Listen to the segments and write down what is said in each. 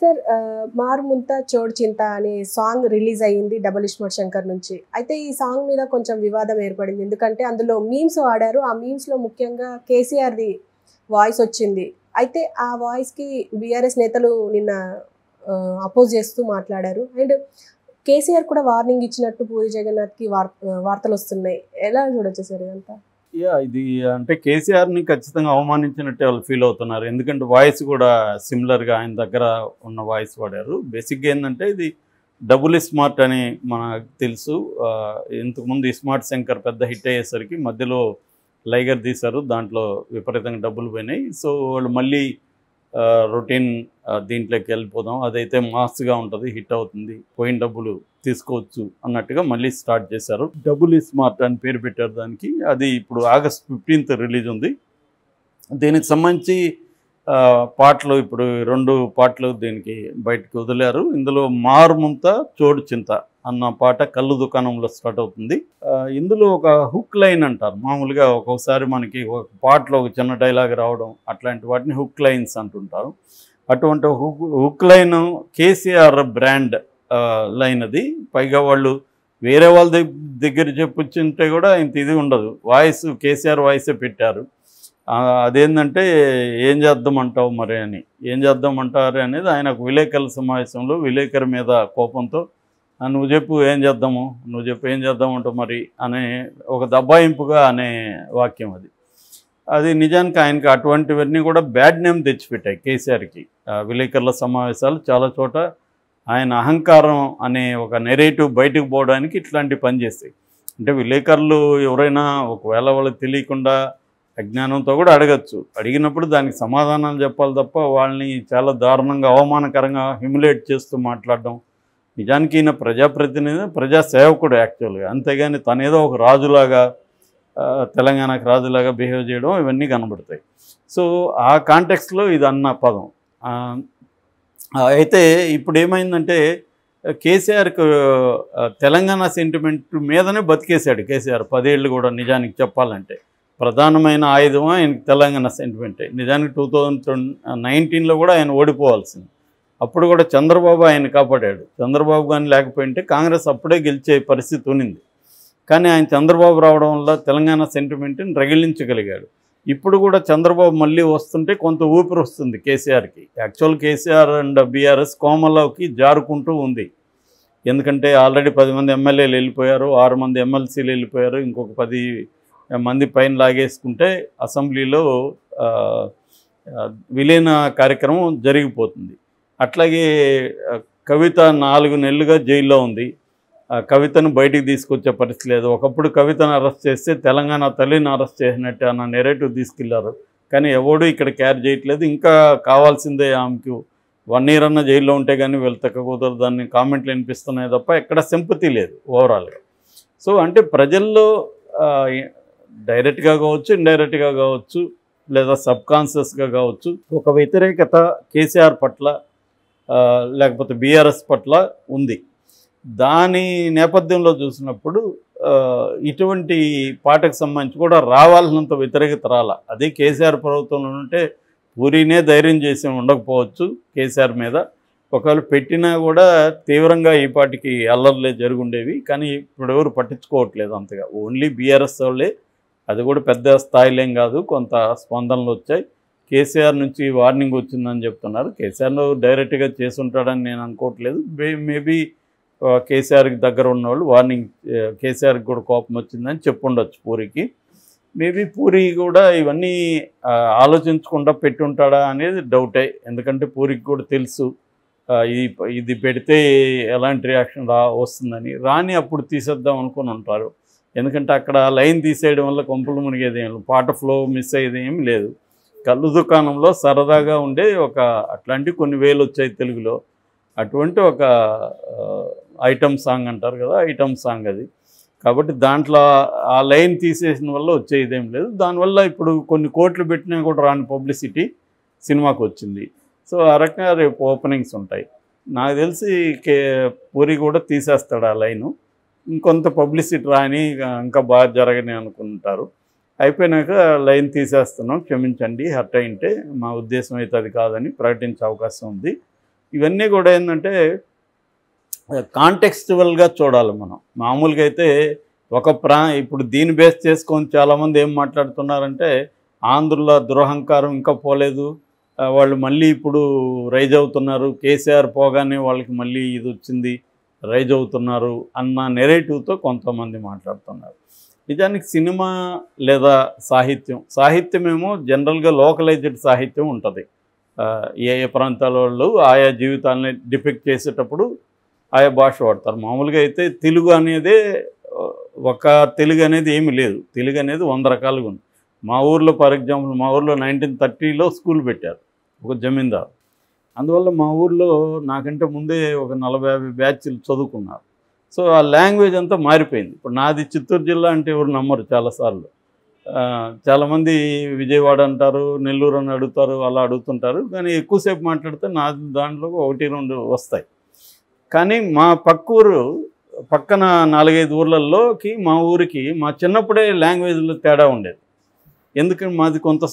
Sir 'మారుముంత చోడు చింత' అనే song release అయ్యింది డబుల్ ఇస్మార్ట్ శంకర్ నుంచి. అయితే ఈ సాంగ్ మీద కొంచెం వివాదం ఏర్పడింది. ఎందుకంటే అందులో మీమ్స్ వాడారు. ఆ మీమ్స్‌లో ముఖ్యంగా కేసీఆర్‌ది వాయిస్ వచ్చింది. అయితే ఆ వాయిస్‌కి బీఆర్ఎస్ నేతలు నిన్న అపోజ్ చేస్తూ మాట్లాడారు. అండ్ కేసీఆర్ కూడా వార్నింగ్ ఇచ్చినట్టు పూరి జగన్నాథ్‌కి వార్తలొస్తున్నాయి. ఎలా చూడొచ్చు సార్ ఇదంతా? ఇది అంటే కేసీఆర్ని ఖచ్చితంగా అవమానించినట్టే వాళ్ళు ఫీల్ అవుతున్నారు. ఎందుకంటే వాయిస్ కూడా సిమిలర్గా ఆయన దగ్గర ఉన్న వాయిస్ వాడారు. బేసిక్గా ఏంటంటే ఇది డబుల్ స్మార్ట్ అని మనకు తెలుసు. ఇంతకుముందు ఇస్మార్ట్ శంకర్ పెద్ద హిట్ అయ్యేసరికి మధ్యలో లైగర్ తీశారు. దాంట్లో విపరీతంగా డబ్బులు పోయినాయి. సో వాళ్ళు మళ్ళీ రొటీన్ దీంట్లోకి వెళ్ళిపోదాం, అదైతే మాస్గా ఉంటుంది, హిట్ అవుతుంది, పోయిన డబ్బులు తీసుకోవచ్చు అన్నట్టుగా మళ్ళీ స్టార్ట్ చేశారు. డబుల్ స్మార్ట్ అని పేరు పెట్టారు దానికి. అది ఇప్పుడు August 15th రిలీజ్ ఉంది. దీనికి సంబంధించి పాటలు ఇప్పుడు 2 పాటలు దీనికి బయటకు వదిలారు. ఇందులో 'మారుముంత చోడు చింత' అన్న పాట కళ్ళు దుకాణంలో స్టార్ట్ అవుతుంది. ఇందులో ఒక హుక్ లైన్ అంటారు. మామూలుగా ఒక్కొక్కసారి మనకి ఒక పాటలో ఒక చిన్న డైలాగ్ రావడం, అట్లాంటి వాటిని హుక్ లైన్స్ అంటుంటారు. అటువంటి hook line KCR brand line అది. పైగా వాళ్ళు వేరే వాళ్ళ దగ్గర చెప్పుంటే కూడా ఇంత ఇది ఉండదు. వాయిస్ కేసీఆర్ వాయిసే పెట్టారు. అదేంటంటే ఏం చేద్దామంటావు మరి అని, ఏం చేద్దామంటారు అనేది ఆయన విలేకరుల సమావేశంలో విలేకరు మీద కోపంతో నువ్వు చెప్పు ఏం చేద్దాము, నువ్వు చెప్పు ఏం చేద్దామంటావు మరి అనే ఒక దబ్బాయింపుగా అనే వాక్యం అది. అది నిజానికి ఆయనకి అటువంటివన్నీ కూడా బ్యాడ్ నేమ్ తెచ్చిపెట్టాయి కేసీఆర్కి. విలేకరుల సమావేశాలు చాలా చోట ఆయన అహంకారం అనే ఒక నెరేటివ్ బయటకు పోవడానికి ఇట్లాంటి పని చేస్తాయి. అంటే విలేకరులు ఎవరైనా ఒకవేళ వాళ్ళకి తెలియకుండా అజ్ఞానంతో కూడా అడగచ్చు. అడిగినప్పుడు దానికి సమాధానాలు చెప్పాలి తప్ప వాళ్ళని చాలా దారుణంగా అవమానకరంగా హ్యూమిలేట్ చేస్తూ మాట్లాడడం. నిజానికి ఈయన ప్రజాప్రతినిధి, ప్రజాసేవకుడు యాక్చువల్గా. అంతేగాని తనేదో ఒక రాజులాగా తెలంగాణకు రాజులాగా బిహేవ్ చేయడం ఇవన్నీ కనబడతాయి. సో ఆ కాంటెక్స్లో ఇది అన్న పదం. అయితే ఇప్పుడు ఏమైందంటే కేసీఆర్కు తెలంగాణ సెంటిమెంట్ మీదనే బతికేశాడు కేసీఆర్ 10 ఏళ్ళు కూడా. నిజానికి చెప్పాలంటే ప్రధానమైన ఆయుధం ఆయనకి తెలంగాణ సెంటిమెంటే. నిజానికి 2019లో కూడా ఆయన ఓడిపోవాల్సింది. అప్పుడు కూడా చంద్రబాబు ఆయన కాపాడాడు. చంద్రబాబు కానీ లేకపోయింటే కాంగ్రెస్ అప్పుడే గెలిచే పరిస్థితి ఉన్నింది. కానీ ఆయన చంద్రబాబు రావడం వల్ల తెలంగాణ సెంటిమెంట్ని రగిలించగలిగాడు. ఇప్పుడు కూడా చంద్రబాబు మళ్ళీ వస్తుంటే కొంత ఊపిరి వస్తుంది కేసీఆర్కి. యాక్చువల్ కేసీఆర్ అండ్ బీఆర్ఎస్ కోమలోకి జారుకుంటూ ఉంది. ఎందుకంటే ఆల్రెడీ 10 మంది ఎమ్మెల్యేలు వెళ్ళిపోయారు, 6 మంది ఎమ్మెల్సీలు వెళ్ళిపోయారు, ఇంకొక 10 మంది పైన లాగేసుకుంటే అసెంబ్లీలో విలీన కార్యక్రమం జరిగిపోతుంది. అట్లాగే కవిత 4 నెలలుగా జైల్లో ఉంది. కవితను బయటికి తీసుకొచ్చే పరిస్థితి లేదు. ఒకప్పుడు కవితను అరెస్ట్ చేస్తే తెలంగాణ తల్లిని అరెస్ట్ చేసినట్టు అన్న నెరేటివ్ తీసుకెళ్లారు. కానీ ఎవడు ఇక్కడ క్యారీ చేయట్లేదు. ఇంకా కావాల్సిందే ఆమెకు 1 year అన్న జైల్లో ఉంటే కానీ వీళ్ళు తగ్గకూడదు దాన్ని కామెంట్లు వినిపిస్తున్నాయి తప్ప ఎక్కడ సింపతి లేదు ఓవరాల్గా. సో అంటే ప్రజల్లో డైరెక్ట్గా కావచ్చు, ఇండైరెక్ట్గా కావచ్చు, లేదా సబ్కాన్షియస్గా కావచ్చు ఒక వ్యతిరేకత కేసీఆర్ పట్ల లేకపోతే బీఆర్ఎస్ పట్ల ఉంది. దాని నేపథ్యంలో చూసినప్పుడు ఇటువంటి పాటకు సంబంధించి కూడా రావాల్సినంత వ్యతిరేకత రాలా. అదే కేసీఆర్ ప్రభుత్వంలో ఉంటే పూరీనే ధైర్యం చేసి ఉండకపోవచ్చు కేసీఆర్ మీద. ఒకవేళ పెట్టినా కూడా తీవ్రంగా ఈ పాటికి అల్లర్లే జరుగుండేవి. కానీ ఇప్పుడు ఎవరు పట్టించుకోవట్లేదు అంతగా. ఓన్లీ బీఆర్ఎస్ వాళ్ళే, అది కూడా పెద్ద స్థాయిలేం కాదు, కొంత స్పందనలు వచ్చాయి. కేసీఆర్ నుంచి వార్నింగ్ వచ్చిందని చెప్తున్నారు. కేసీఆర్ను డైరెక్ట్గా చేసి ఉంటాడని నేను అనుకోవట్లేదు. మేబీ కేసీఆర్కి దగ్గర ఉన్నవాళ్ళు వార్నింగ్, కేసీఆర్కి కూడా కోపం వచ్చిందని చెప్పుండొచ్చు పూరికి. మేబీ పూరి కూడా ఇవన్నీ ఆలోచించకుండా పెట్టుంటాడా అనేది డౌటే. ఎందుకంటే పూరికి కూడా తెలుసు ఇది పెడితే ఎలాంటి రియాక్షన్ వస్తుందని. రాని అప్పుడు తీసేద్దాం అనుకుని ఉంటారు. ఎందుకంటే అక్కడ లైన్ తీసేయడం వల్ల కొంపలు మునిగేది ఏం లేదు, పాట ఫ్లో మిస్ అయ్యేది ఏం లేదు. కళ్ళు దుకాణంలో సరదాగా ఉండే ఒక అట్లాంటి కొన్ని వేలు వచ్చాయి తెలుగులో. అటువంటి ఒక ఐటమ్ సాంగ్ అంటారు కదా, ఐటమ్ సాంగ్ అది. కాబట్టి దాంట్లో ఆ లైన్ తీసేసిన వల్ల వచ్చేదేం లేదు. దానివల్ల ఇప్పుడు కొన్ని కోట్లు పెట్టినా కూడా రాని పబ్లిసిటీ సినిమాకు వచ్చింది. సో ఆ రకంగా రేపు ఓపెనింగ్స్ ఉంటాయి. నాకు తెలిసి పూరి కూడా తీసేస్తాడు ఆ లైను. ఇంకొంత పబ్లిసిటీ రాని ఇంకా బాగా జరగని అనుకుంటారు. అయిపోయినాక లైన్ తీసేస్తున్నాం, క్షమించండి, హర్ట్ అయింటే మా ఉద్దేశం అయితే అది కాదని ప్రకటించే అవకాశం ఉంది. ఇవన్నీ కూడా ఏంటంటే కాంటెక్స్చువల్గా చూడాలి మనం. మామూలుగా అయితే ఇప్పుడు దీన్ని బేస్ చేసుకొని చాలామంది ఏం మాట్లాడుతున్నారంటే ఆంధ్రుల దురహంకారం ఇంకా పోలేదు, వాళ్ళు మళ్ళీ ఇప్పుడు రైజ్ అవుతున్నారు, కేసీఆర్ పోగానే వాళ్ళకి మళ్ళీ ఇది వచ్చింది, రైజ్ అవుతున్నారు అన్న నెరేటివ్తో కొంతమంది మాట్లాడుతున్నారు. నిజానికి సినిమా లేదా సాహిత్యమేమో జనరల్గా లోకలైజ్డ్ సాహిత్యం ఉంటుంది. ఏ ప్రాంతాల వాళ్ళు ఆయా జీవితాలని డిపిక్ట్ చేసేటప్పుడు ఆయా భాష వాడతారు. మామూలుగా అయితే తెలుగు అనేదే ఒక తెలుగు అనేది ఏమీ లేదు. తెలుగు అనేది 100 రకాలుగా ఉంది. మా ఊర్లో ఫర్ ఎగ్జాంపుల్ మా ఊర్లో 1930లో స్కూల్ పెట్టారు ఒక జమీందారు. అందువల్ల మా ఊర్లో నాకంటే ముందే ఒక 40-50 బ్యాచ్లు చదువుకున్నారు. సో ఆ లాంగ్వేజ్ అంతా మారిపోయింది. ఇప్పుడు నాది చిత్తూరు జిల్లా అంటే ఎవరు నమ్మరు చాలాసార్లు. చాలామంది విజయవాడ అంటారు, నెల్లూరు అని అడుగుతారు, అలా అడుగుతుంటారు. కానీ ఎక్కువసేపు మాట్లాడితే నాది దాంట్లో 1-2 వస్తాయి. కానీ మా పక్కన 4-5 ఊర్లలోకి మా ఊరికి మా చిన్నప్పుడే లాంగ్వేజ్లో తేడా ఉండేది. ఎందుకంటే మాది కొంత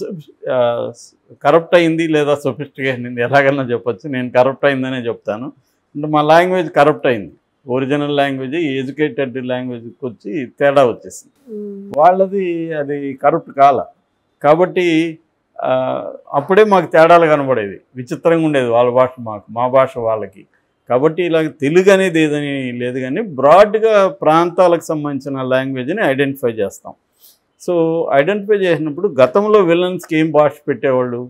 కరప్ట్ అయింది లేదా సొఫిస్టికేషన్ అయింది, ఎలాగన్నా చెప్పచ్చు. నేను కరప్ట్ అయిందనే చెప్తాను. అంటే మా లాంగ్వేజ్ కరప్ట్ అయింది. ఒరిజినల్ లాంగ్వేజ్ ఎడ్యుకేటెడ్ లాంగ్వేజ్కి వచ్చి తేడా వచ్చేసింది. వాళ్ళది అది కరప్ట్ కాబట్టి అప్పుడే మాకు తేడాలు కనబడేది, విచిత్రంగా ఉండేది వాళ్ళ భాష మా భాష వాళ్ళకి. కాబట్టి ఇలాగ తెలుగు అనేది ఏదని లేదు, కానీ బ్రాడ్గా ప్రాంతాలకు సంబంధించిన లాంగ్వేజ్ని ఐడెంటిఫై చేస్తాం. సో ఐడెంటిఫై చేసినప్పుడు గతంలో విలన్స్కి ఏం భాష పెట్టేవాళ్ళు,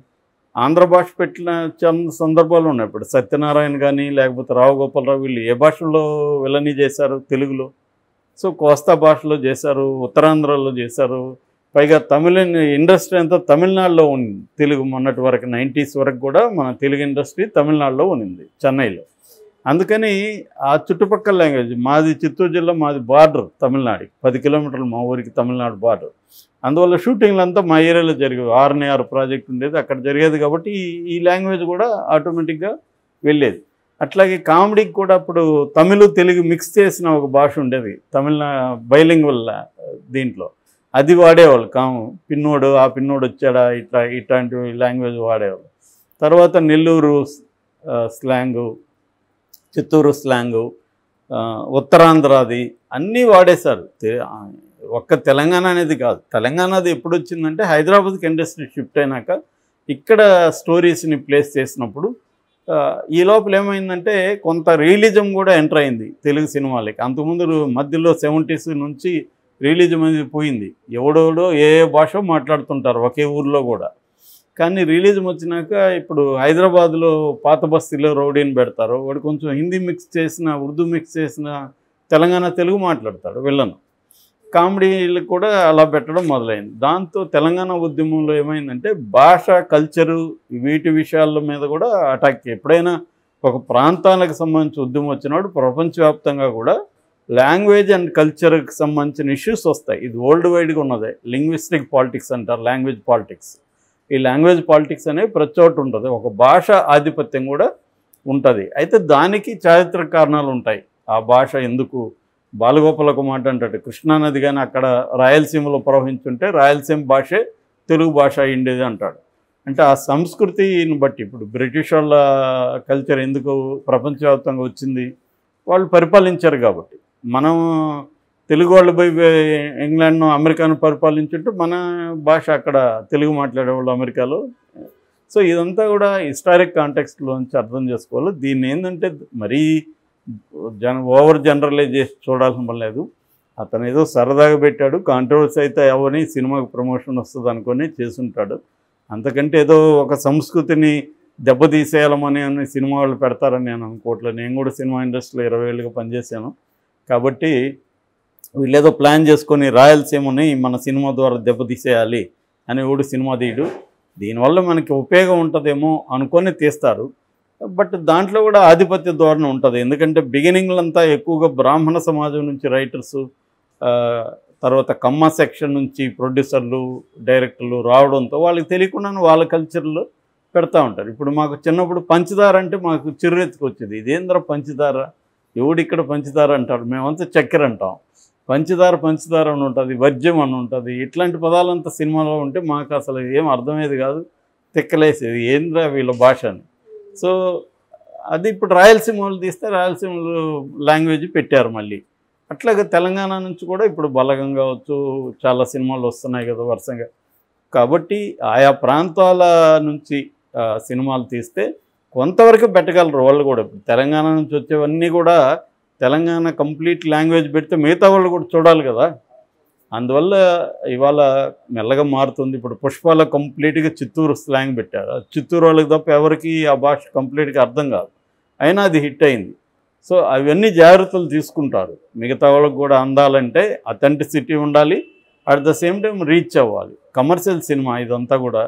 ఆంధ్ర భాష పెట్టిన సందర్భాలు ఉన్నాయి. ఇప్పుడు సత్యనారాయణ కానీ లేకపోతే రావు గోపాలరావు వీళ్ళు ఏ భాషలో విలనీ చేశారు తెలుగులో? సో కోస్తా భాషలో చేశారు, ఉత్తరాంధ్రలో చేశారు. పైగా తమిళ ఇండస్ట్రీ అంతా తమిళనాడులో ఉంది. తెలుగు మొన్నటి వరకు 90s వరకు కూడా మన తెలుగు ఇండస్ట్రీ తమిళనాడులో ఉన్నింది, చెన్నైలో. అందుకని ఆ చుట్టుపక్కల లాంగ్వేజ్ మాది చిత్తూరు జిల్లా, మాది బార్డర్ తమిళనాడుకి 10 కిలోమీటర్లు మా ఊరికి తమిళనాడు బార్డర్. అందువల్ల షూటింగ్లు అంతా మా ఏరియాలో జరిగేవి. 6 ప్రాజెక్ట్ ఉండేది, అక్కడ జరిగేది. కాబట్టి ఈ లాంగ్వేజ్ కూడా ఆటోమేటిక్గా వెళ్ళేది. అట్లాగే కామెడీకి కూడా అప్పుడు తమిళ తెలుగు మిక్స్ చేసిన ఒక భాష ఉండేది, బైలింగ్వల్ దీంట్లో. అది వాడేవాళ్ళు. పిన్నోడు ఆ పిన్నోడు వచ్చాడా ఇట్లాంటి లాంగ్వేజ్ వాడేవాళ్ళు. తర్వాత నెల్లూరు స్లాంగు, చిత్తూరు స్లాంగు, ఉత్తరాంధ్రది అన్నీ వాడేశారు. ఒక్క తెలంగాణ అనేది కాదు. తెలంగాణది ఎప్పుడు వచ్చిందంటే హైదరాబాద్కి ఇండస్ట్రీ షిఫ్ట్ అయినాక ఇక్కడ స్టోరీస్ని ప్లేస్ చేసినప్పుడు ఈ లోపల ఏమైందంటే కొంత రియలిజం కూడా ఎంటర్ అయింది తెలుగు సినిమాలకి. అంతకుముందు మధ్యలో 70s నుంచి రియలిజం అనేది పోయింది. ఎవడోడో ఏ భాష మాట్లాడుతుంటారు ఒకే ఊర్లో కూడా. కానీ రిలీజం వచ్చినాక ఇప్పుడు హైదరాబాద్లో పాత బస్తీలో రౌడీని పెడతారు, వాడు కొంచెం హిందీ మిక్స్ చేసిన ఉర్దూ మిక్స్ చేసిన తెలంగాణ తెలుగు మాట్లాడతాడు విలను. కామెడీలు కూడా అలా పెట్టడం మొదలైంది. దాంతో తెలంగాణ ఉద్యమంలో ఏమైందంటే భాష, కల్చరు వీటి విషయాల మీద కూడా అటాక్. ఎప్పుడైనా ఒక ప్రాంతాలకు సంబంధించి ఉద్యమం వచ్చినప్పుడు ప్రపంచవ్యాప్తంగా కూడా లాంగ్వేజ్ అండ్ కల్చర్కి సంబంధించిన ఇష్యూస్ వస్తాయి. ఇది వరల్డ్ వైడ్గా ఉన్నదే. లింగ్విస్టిక్ పాలిటిక్స్ అంటారు, లాంగ్వేజ్ పాలిటిక్స్. ఈ లాంగ్వేజ్ పాలిటిక్స్ అనేవి ప్రతి చోట ఉంటుంది. ఒక భాష ఆధిపత్యం కూడా ఉంటుంది. అయితే దానికి చారిత్రక కారణాలు ఉంటాయి. ఆ భాష ఎందుకు బాలగోపాల్ ఒక మాట అంటాడు, కృష్ణానది కానీ అక్కడ రాయలసీమలో ప్రవహించుంటే రాయలసీమ భాషే తెలుగు భాష అయ్యిండేది అంటాడు. అంటే ఆ సంస్కృతిని బట్టి ఇప్పుడు బ్రిటిష్ వాళ్ళ కల్చర్ ఎందుకు ప్రపంచవ్యాప్తంగా వచ్చింది, వాళ్ళు పరిపాలించారు కాబట్టి. మనం తెలుగు వాళ్ళు పోయి ఇంగ్లాండ్ను అమెరికాను పరిపాలించుంటే మన భాష అక్కడ తెలుగు మాట్లాడేవాళ్ళు అమెరికాలో. సో ఇదంతా కూడా హిస్టారిక్ కాంటెక్స్ట్లోంచి అర్థం చేసుకోవాలి. దీన్ని ఏంటంటే మరీ ఓవర్ జనరలైజ్ చేసి చూడాల్సిన పని లేదు. అతను ఏదో సరదాగా పెట్టాడు, కాంట్రవర్సీ అయితే అవని సినిమాకి ప్రమోషన్ వస్తుంది అనుకొని చేసుంటాడు. అంతకంటే ఏదో ఒక సంస్కృతిని దెబ్బతీసేయాలమని సినిమా వాళ్ళు పెడతారని నేను అనుకోవట్లేదు. నేను కూడా సినిమా ఇండస్ట్రీలో 20 ఏళ్ళుగా పనిచేశాను. కాబట్టి వీళ్ళేదో ప్లాన్ చేసుకొని రాయలసీమని మన సినిమా ద్వారా దెబ్బతీసేయాలి అని ఊడు సినిమా తీయడు. దీనివల్ల మనకి ఉపయోగం ఉంటుందేమో అనుకొని తీస్తారు. బట్ దాంట్లో కూడా ఆధిపత్య ధోరణి ఉంటుంది. ఎందుకంటే బిగినింగ్లంతా ఎక్కువగా బ్రాహ్మణ సమాజం నుంచి రైటర్సు, తర్వాత కమ్మ సెక్షన్ నుంచి ప్రొడ్యూసర్లు, డైరెక్టర్లు రావడంతో వాళ్ళకి తెలియకుండానే వాళ్ళ కల్చర్లో పెడతా ఉంటారు. ఇప్పుడు మాకు చిన్నప్పుడు పంచదార అంటే మాకు చిర్రెత్తుకు వచ్చేది, ఇదేంద్ర పంచదార, ఎవడిక్కడ పంచదార అంటారు, మేమంతా చక్కెర అంటాం. పంచదార అని ఉంటుంది, వర్జ్యం అని ఉంటుంది. ఇట్లాంటి పదాలంతా సినిమాలో ఉంటే మాకు అసలు ఏం అర్థమయ్యేది కాదు, తిక్కలేసేది, ఏంద్రా వీళ్ళ భాష అని. సో అది ఇప్పుడు రాయలసీమ వాళ్ళు తీస్తే రాయలసీమ లాంగ్వేజ్ పెట్టారు మళ్ళీ. అట్లాగే తెలంగాణ నుంచి కూడా ఇప్పుడు బలగం కావచ్చు, చాలా సినిమాలు వస్తున్నాయి కదా వరుసగా. కాబట్టి ఆయా ప్రాంతాల నుంచి సినిమాలు తీస్తే కొంతవరకు పెట్టగలరు వాళ్ళు కూడా. ఇప్పుడు తెలంగాణ నుంచి వచ్చేవన్నీ కూడా తెలంగాణ కంప్లీట్ లాంగ్వేజ్ పెడితే మిగతా వాళ్ళు కూడా చూడాలి కదా. అందువల్ల ఇవాళ మెల్లగా మారుతుంది. ఇప్పుడు పుష్పాల కంప్లీట్గా చిత్తూరు స్లాంగ్ పెట్టారు. చిత్తూరు వాళ్ళకి తప్ప ఎవరికి ఆ భాష కంప్లీట్గా అర్థం కాదు, అయినా అది హిట్ అయింది. సో అవన్నీ జాగ్రత్తలు తీసుకుంటారు. మిగతా వాళ్ళకి కూడా అందాలంటే అథెంటిసిటీ ఉండాలి, at the same time reach అవ్వాలి. కమర్షియల్ సినిమా ఇదంతా కూడా